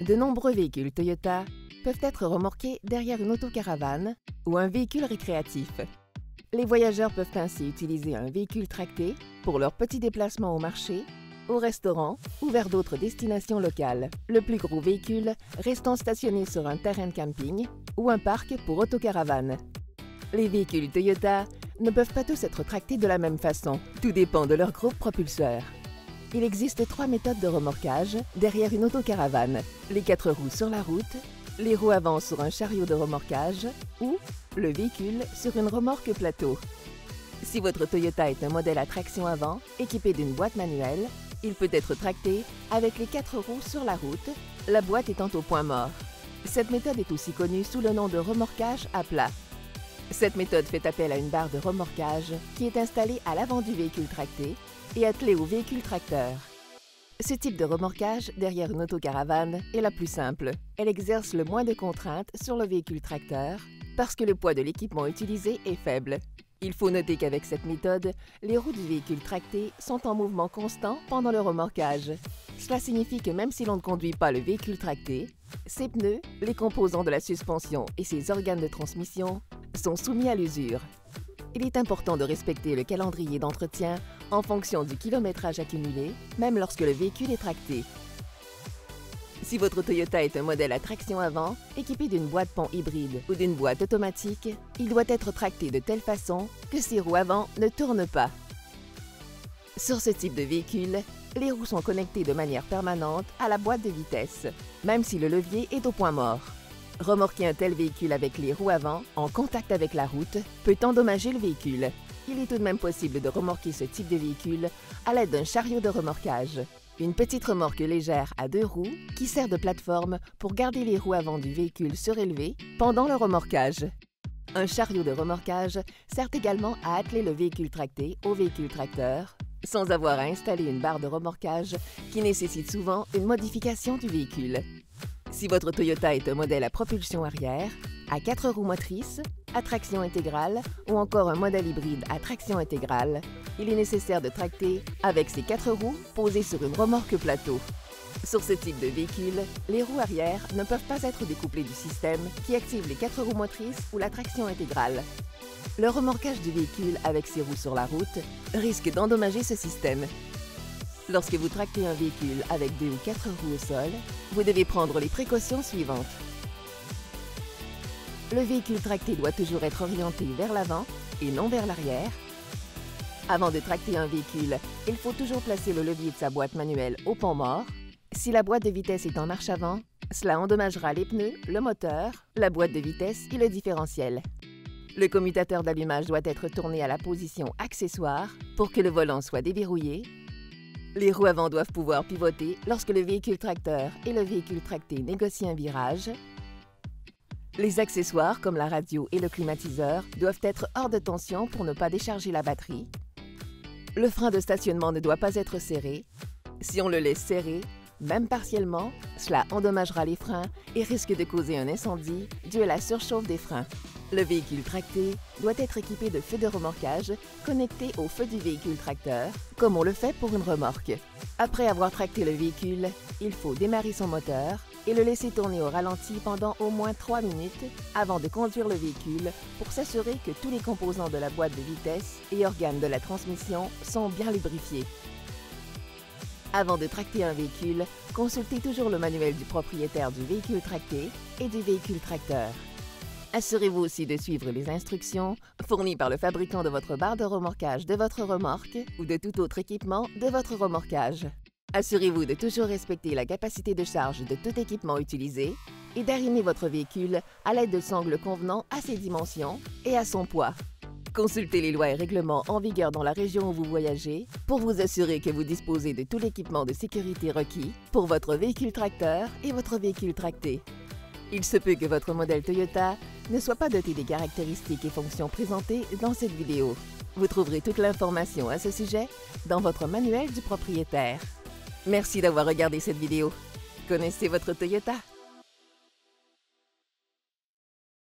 De nombreux véhicules Toyota peuvent être remorqués derrière une autocaravane ou un véhicule récréatif. Les voyageurs peuvent ainsi utiliser un véhicule tracté pour leurs petits déplacements au marché, au restaurant ou vers d'autres destinations locales. Le plus gros véhicule restant stationné sur un terrain de camping ou un parc pour autocaravane. Les véhicules Toyota ne peuvent pas tous être tractés de la même façon. Tout dépend de leur groupe propulseur. Il existe 3 méthodes de remorquage derrière une autocaravane. Les 4 roues sur la route, les roues avant sur un chariot de remorquage ou le véhicule sur une remorque plateau. Si votre Toyota est un modèle à traction avant, équipé d'une boîte manuelle, il peut être tracté avec les 4 roues sur la route, la boîte étant au point mort. Cette méthode est aussi connue sous le nom de remorquage à plat. Cette méthode fait appel à une barre de remorquage qui est installée à l'avant du véhicule tracté et attelée au véhicule tracteur. Ce type de remorquage derrière une autocaravane est la plus simple. Elle exerce le moins de contraintes sur le véhicule tracteur parce que le poids de l'équipement utilisé est faible. Il faut noter qu'avec cette méthode, les roues du véhicule tracté sont en mouvement constant pendant le remorquage. Cela signifie que même si l'on ne conduit pas le véhicule tracté, ses pneus, les composants de la suspension et ses organes de transmission sont soumis à l'usure. Il est important de respecter le calendrier d'entretien en fonction du kilométrage accumulé, même lorsque le véhicule est tracté. Si votre Toyota est un modèle à traction avant, équipé d'une boîte pont hybride ou d'une boîte automatique, il doit être tracté de telle façon que ses roues avant ne tournent pas. Sur ce type de véhicule, les roues sont connectées de manière permanente à la boîte de vitesse, même si le levier est au point mort. Remorquer un tel véhicule avec les roues avant, en contact avec la route, peut endommager le véhicule. Il est tout de même possible de remorquer ce type de véhicule à l'aide d'un chariot de remorquage. Une petite remorque légère à 2 roues qui sert de plateforme pour garder les roues avant du véhicule surélevées pendant le remorquage. Un chariot de remorquage sert également à atteler le véhicule tracté au véhicule tracteur, sans avoir à installer une barre de remorquage qui nécessite souvent une modification du véhicule. Si votre Toyota est un modèle à propulsion arrière, à 4 roues motrices, à traction intégrale ou encore un modèle hybride à traction intégrale, il est nécessaire de tracter avec ces 4 roues posées sur une remorque plateau. Sur ce type de véhicule, les roues arrière ne peuvent pas être découplées du système qui active les 4 roues motrices ou la traction intégrale. Le remorquage du véhicule avec ses roues sur la route risque d'endommager ce système. Lorsque vous tractez un véhicule avec 2 ou 4 roues au sol, vous devez prendre les précautions suivantes. Le véhicule tracté doit toujours être orienté vers l'avant et non vers l'arrière. Avant de tracter un véhicule, il faut toujours placer le levier de sa boîte manuelle au pont mort. Si la boîte de vitesse est en marche avant, cela endommagera les pneus, le moteur, la boîte de vitesse et le différentiel. Le commutateur d'allumage doit être tourné à la position accessoire pour que le volant soit déverrouillé. Les roues avant doivent pouvoir pivoter lorsque le véhicule tracteur et le véhicule tracté négocient un virage. Les accessoires comme la radio et le climatiseur doivent être hors de tension pour ne pas décharger la batterie. Le frein de stationnement ne doit pas être serré. Si on le laisse serré, même partiellement, cela endommagera les freins et risque de causer un incendie dû à la surchauffe des freins. Le véhicule tracté doit être équipé de feux de remorquage connectés au feu du véhicule tracteur, comme on le fait pour une remorque. Après avoir tracté le véhicule, il faut démarrer son moteur et le laisser tourner au ralenti pendant au moins 3 minutes avant de conduire le véhicule pour s'assurer que tous les composants de la boîte de vitesse et organes de la transmission sont bien lubrifiés. Avant de tracter un véhicule, consultez toujours le manuel du propriétaire du véhicule tracté et du véhicule tracteur. Assurez-vous aussi de suivre les instructions fournies par le fabricant de votre barre de remorquage de votre remorque ou de tout autre équipement de votre remorquage. Assurez-vous de toujours respecter la capacité de charge de tout équipement utilisé et d'arrimer votre véhicule à l'aide de sangles convenant à ses dimensions et à son poids. Consultez les lois et règlements en vigueur dans la région où vous voyagez pour vous assurer que vous disposez de tout l'équipement de sécurité requis pour votre véhicule tracteur et votre véhicule tracté. Il se peut que votre modèle Toyota ne soit pas doté des caractéristiques et fonctions présentées dans cette vidéo. Vous trouverez toute l'information à ce sujet dans votre manuel du propriétaire. Merci d'avoir regardé cette vidéo. Connaissez votre Toyota.